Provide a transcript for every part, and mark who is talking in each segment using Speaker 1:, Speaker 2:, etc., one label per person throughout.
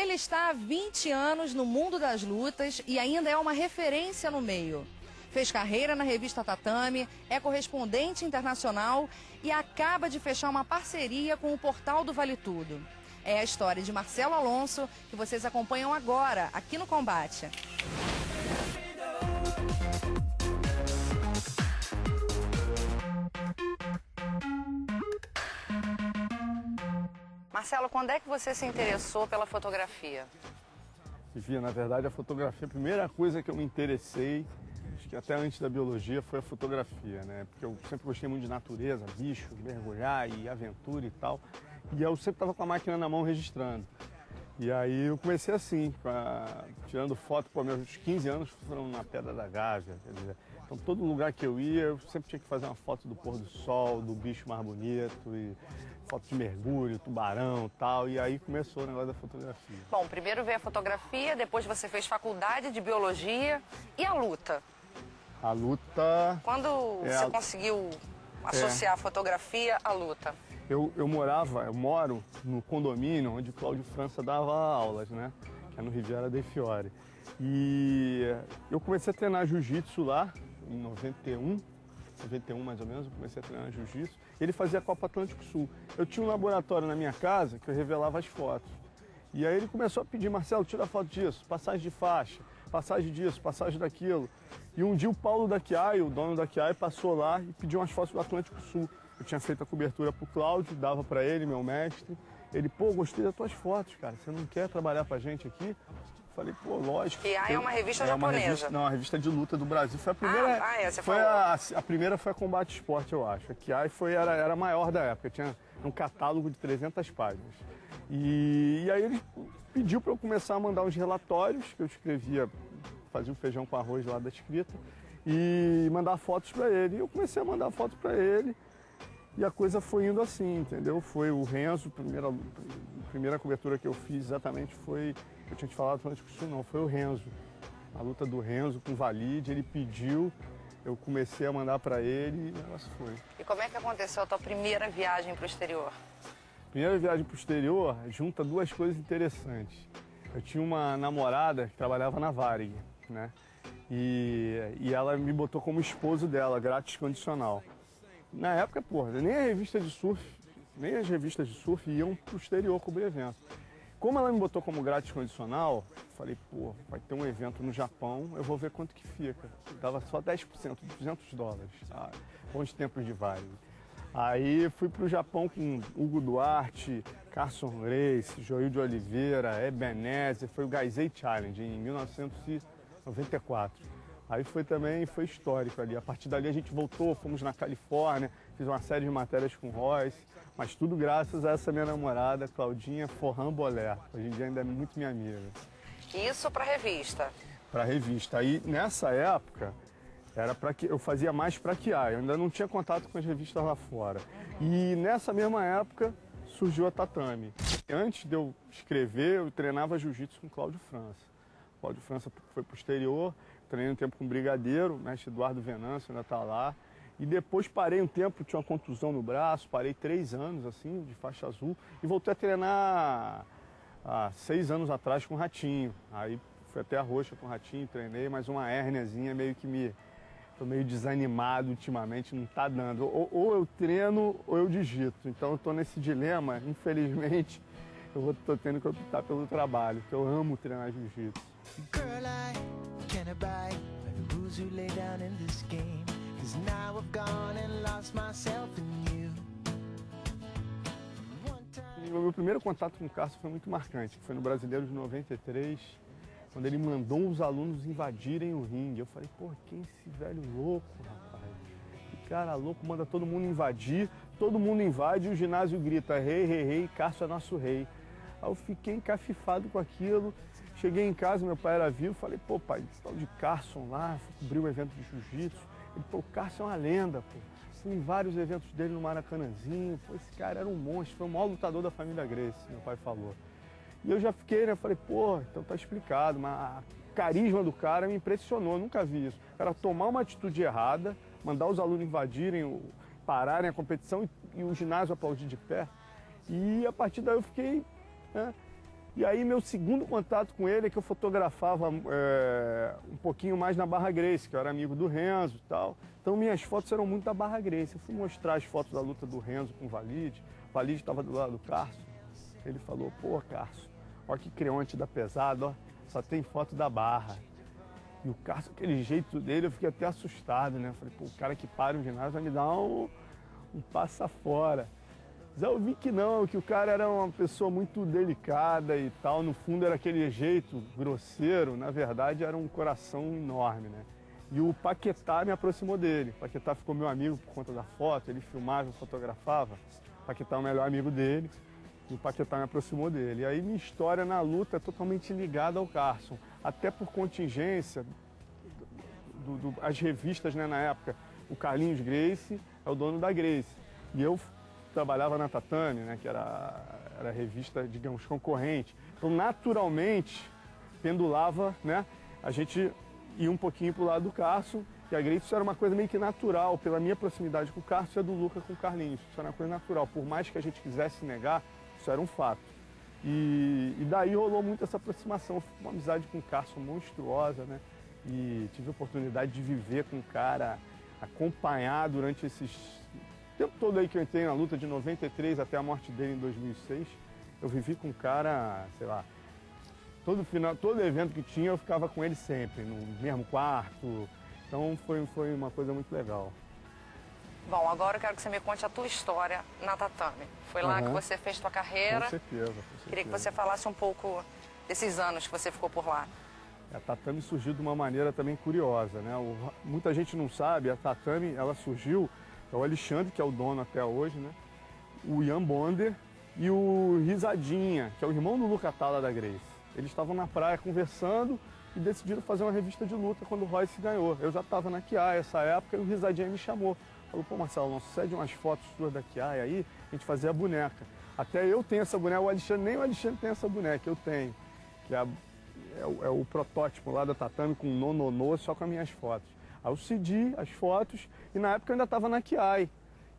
Speaker 1: Ele está há 20 anos no mundo das lutas e ainda é uma referência no meio. Fez carreira na revista Tatame, é correspondente internacional e acaba de fechar uma parceria com o portal do Vale Tudo. É a história de Marcelo Alonso que vocês acompanham agora, aqui no Combate. Marcelo, quando é que você se interessou pela fotografia?
Speaker 2: Vivi, na verdade, a fotografia, a primeira coisa que eu me interessei, acho que até antes da biologia, foi a fotografia, né? Porque eu sempre gostei muito de natureza, bicho, mergulhar e aventura e tal. E eu sempre estava com a máquina na mão registrando. E aí eu comecei assim, tirando foto, meus 15 anos foram na Pedra da Gávea, quer dizer, então todo lugar que eu ia, eu sempre tinha que fazer uma foto do pôr do sol, do bicho mais bonito, e foto de mergulho, tubarão e tal, e aí começou o negócio da fotografia.
Speaker 1: Bom, primeiro veio a fotografia, depois você fez faculdade de biologia, e a luta?
Speaker 2: A luta...
Speaker 1: Quando você conseguiu associar a fotografia à luta?
Speaker 2: Eu moro no condomínio onde o Cláudio França dava aulas, né? Que é no Riviera dei Fiore. E eu comecei a treinar jiu-jitsu lá em 91 mais ou menos, eu comecei a treinar jiu-jitsu. Ele fazia a Copa Atlântico Sul. Eu tinha um laboratório na minha casa que eu revelava as fotos. E aí ele começou a pedir, Marcelo, tira foto disso, passagem de faixa, passagem disso, passagem daquilo. E um dia o Paulo da Chiai, o dono da Chiai, passou lá e pediu umas fotos do Atlântico Sul. Eu tinha feito a cobertura pro Cláudio, dava para ele, meu mestre. Ele, pô, gostei das tuas fotos, cara, você não quer trabalhar pra gente aqui? Falei, pô, lógico.
Speaker 1: Chiai é uma revista japonesa.
Speaker 2: Uma revista de luta do Brasil. Foi a primeira.
Speaker 1: Você falou.
Speaker 2: A primeira foi a Combate Esporte, eu acho. A Chiai era a maior da época, tinha um catálogo de 300 páginas. E aí ele pediu para eu começar a mandar uns relatórios que eu escrevia, fazia o feijão com arroz lá da escrita, e mandar fotos para ele. E eu comecei a mandar fotos para ele. E a coisa foi indo assim, entendeu? Foi o Renzo, a primeira cobertura que eu fiz exatamente foi, eu tinha te falado do Atlântico Sul, não, foi o Renzo. A luta do Renzo com o Valide, ele pediu, eu comecei a mandar para ele e o negócio foi.
Speaker 1: E como é que aconteceu a tua primeira viagem para o exterior?
Speaker 2: Primeira viagem para o exterior junta duas coisas interessantes. Eu tinha uma namorada que trabalhava na Varig, né? E ela me botou como esposo dela, grátis condicional. Na época, porra, nem as revistas de surf iam pro exterior cobrir evento. Como ela me botou como grátis condicional, falei, pô, vai ter um evento no Japão, eu vou ver quanto que fica. Dava só 10%, $200. Bons tempos de Vale. Aí fui pro Japão com Hugo Duarte, Carson Grace, Joil de Oliveira, Ebenezer, foi o Gaizei Challenge em 1994. Aí foi histórico ali. A partir dali a gente voltou, fomos na Califórnia, fiz uma série de matérias com Royce, mas tudo graças a essa minha namorada, Claudinha Forran Boller. Hoje em dia ainda é muito minha amiga.
Speaker 1: Isso para revista?
Speaker 2: Para revista. Aí nessa época eu fazia mais para Chiai, eu ainda não tinha contato com as revistas lá fora. E nessa mesma época surgiu a Tatame. Antes de eu escrever, eu treinava jiu-jitsu com Cláudio França. Cláudio França foi pro exterior, treinei um tempo com o Brigadeiro, o mestre Eduardo Venâncio ainda está lá. E depois parei um tempo, tinha uma contusão no braço, parei 3 anos assim, de faixa azul, e voltei a treinar há 6 anos atrás com o Ratinho. Aí fui até a Roxa com o Ratinho, treinei, mas uma hérniazinha meio que tô meio desanimado ultimamente, não tá dando. Ou eu treino ou eu digito. Então eu tô nesse dilema, infelizmente, eu tô tendo que optar pelo trabalho, porque eu amo treinar jiu-jitsu. Girl, I can't abide by the rules you lay down in this game, 'cause now I've gone and lost myself in you. O meu primeiro contato com o Carson foi muito marcante, que foi no Brasileiro de 93, quando ele mandou os alunos invadirem o ringue. Eu falei, pô, quem é esse velho louco, rapaz? Que cara louco, manda todo mundo invadir, todo mundo invade e o ginásio grita, rei, rei, rei, Carson é nosso rei. Aí eu fiquei encafifado com aquilo. Cheguei em casa, meu pai era vivo, falei, pô, pai, tal de Carson lá, fui cobrir um evento de jiu-jitsu. Ele, pô, o Carson é uma lenda, pô. Fui em vários eventos dele no Maracanãzinho, pô, esse cara era um monstro, foi o maior lutador da família Gracie, meu pai falou. E eu já fiquei, né, falei, pô, então tá explicado, mas o carisma do cara me impressionou, nunca vi isso. O cara tomar uma atitude errada, mandar os alunos invadirem, pararem a competição e o ginásio aplaudir de pé. E a partir daí eu fiquei, né, E aí meu segundo contato com ele é que eu fotografava um pouquinho mais na Barra Gracie, que eu era amigo do Renzo e tal. Então minhas fotos eram muito da Barra Gracie. Eu fui mostrar as fotos da luta do Renzo com o Valide. O Valide estava do lado do Carso. Ele falou, pô, Carso, olha que creonte da pesada, ó, só tem foto da Barra. E o Carso, aquele jeito dele, eu fiquei até assustado, né? Falei, pô, o cara que para o ginásio vai me dar um passa fora. Já eu vi que não, que o cara era uma pessoa muito delicada e tal. No fundo era aquele jeito grosseiro, na verdade era um coração enorme, né? E o Paquetá me aproximou dele. O Paquetá ficou meu amigo por conta da foto, ele filmava, fotografava. O Paquetá é o melhor amigo dele e o Paquetá me aproximou dele. E aí minha história na luta é totalmente ligada ao Carson, até por contingência, as revistas, né, na época. O Carlinhos Gracie é o dono da Gracie. E eu trabalhava na Tatame, né, que era a revista, digamos, concorrente. Então, naturalmente, pendulava, né, a gente ia um pouquinho para o lado do Carson, e a Gracie, isso era uma coisa meio que natural, pela minha proximidade com o Carson e a do Luca com o Carlinhos. Isso era uma coisa natural, por mais que a gente quisesse negar, isso era um fato. E daí rolou muito essa aproximação, uma amizade com o Carson monstruosa, né, e tive a oportunidade de viver com o cara, acompanhar durante esses... O tempo todo aí que eu entrei na luta, de 93 até a morte dele em 2006, eu vivi com o cara, sei lá, todo evento que tinha eu ficava com ele sempre, no mesmo quarto. Então foi uma coisa muito legal.
Speaker 1: Bom, agora eu quero que você me conte a tua história na Tatame. Foi lá que você fez tua carreira.
Speaker 2: Com certeza, com certeza.
Speaker 1: Queria que você falasse um pouco desses anos que você ficou por lá.
Speaker 2: A Tatame surgiu de uma maneira também curiosa, né? Muita gente não sabe, a Tatame, ela surgiu... É o Alexandre, que é o dono até hoje, né? O Ian Bonder e o Risadinha, que é o irmão do Luca Talla da Gracie. Eles estavam na praia conversando e decidiram fazer uma revista de luta quando o Royce ganhou. Eu já estava na Kiai essa época e o Risadinha me chamou. Falou, pô, Marcelo, não sucede umas fotos suas da Kiai aí, a gente fazia a boneca. Até eu tenho essa boneca, nem o Alexandre tem essa boneca, eu tenho. Que é o protótipo lá da Tatame com nononô, só com as minhas fotos. Aí eu cedi as fotos e na época eu ainda estava na Kiai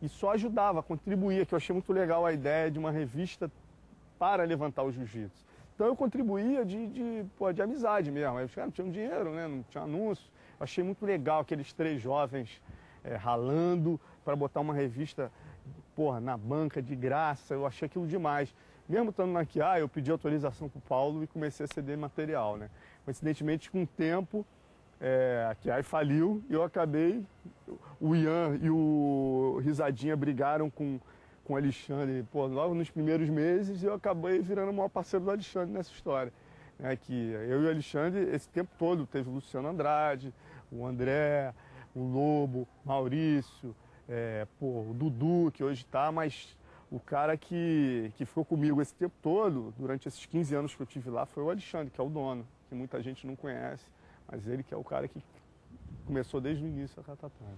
Speaker 2: e só ajudava, contribuía, que eu achei muito legal a ideia de uma revista para levantar o jiu-jitsu. Então eu contribuía de amizade mesmo. Aí os caras não tinham dinheiro, né? Não tinha anúncio. Eu achei muito legal aqueles 3 jovens ralando para botar uma revista na banca de graça. Eu achei aquilo demais. Mesmo estando na Kiai, eu pedi autorização para o Paulo e comecei a ceder material, né? Coincidentemente, com o tempo, a Kiai faliu e eu acabei... O Ian e o Risadinha brigaram com o Alexandre, logo nos primeiros meses, e eu acabei virando o maior parceiro do Alexandre nessa história. Que eu e o Alexandre, esse tempo todo, teve o Luciano Andrade, o André, o Lobo, Maurício, o Dudu, que hoje está, mas o cara que ficou comigo esse tempo todo, durante esses 15 anos que eu tive lá, foi o Alexandre, que é o dono, que muita gente não conhece, mas ele que é o cara que começou desde o início a Tatame.